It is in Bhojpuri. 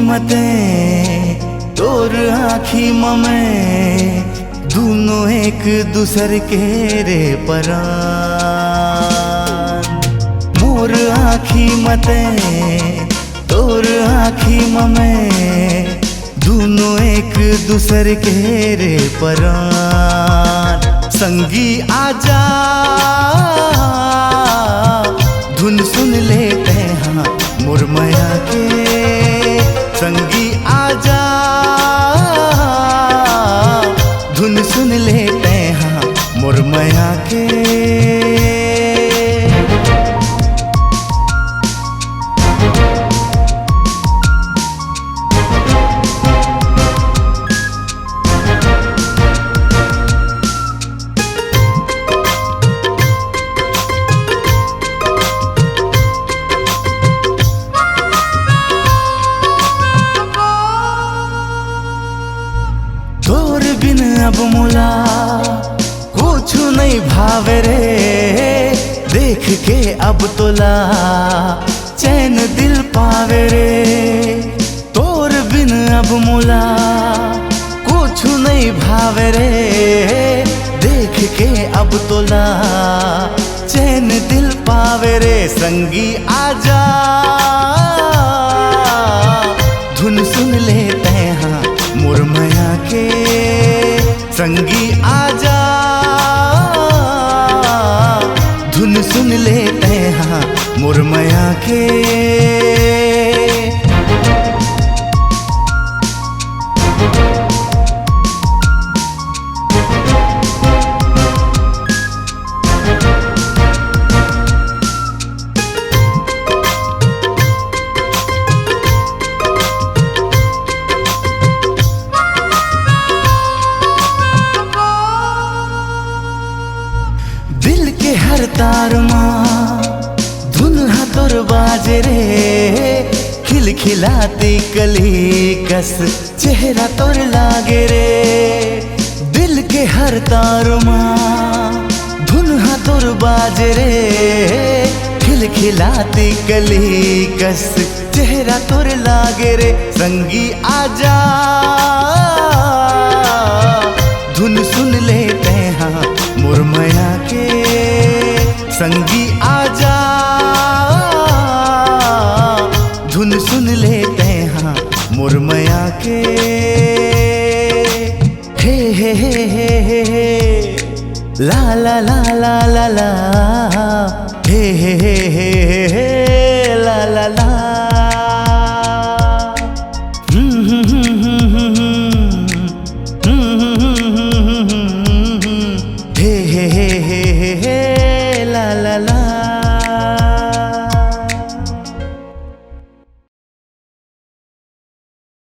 मते तोर आँखी में दोनों एक दूसर के रे परान। मोर आँखी मते तोर आँखी में दोनों एक दूसर के रे परान। संगी आजा धुन सुन लेते हैं मुरमया के। संगी आजा धुन सुन लेते हैं मुरमया के। तोर बिन अब मोला कुछ नहीं भावे रे। देख के अब तोला चैन दिल पावे रे। तोर बिन अब मोला कुछ नहीं भावे रे। देख के अब तोला चैन दिल पावे रे। संगी आजा धुन सुन लेते हैं मुरमया के। संगी आजा धुन सुन लेते हैं मुरमया के। दिल के हर तार माँ धुन तोर बाजे रे। खिलखिलाती कली कस चेहरा तोर लागे रे। दिल के हर तार माँ धुन तोर बाजे रे। खिलखिलाती कली कस चेहरा तोर लागे रे। संगी आजा धुन सुन लेते हैं मुरमया के। संगी आजा धुन सुन लेते हैं मुरमया के। हे हे हे हे हे हे ला ला ला ला ला ला। हे हे हे हे हे।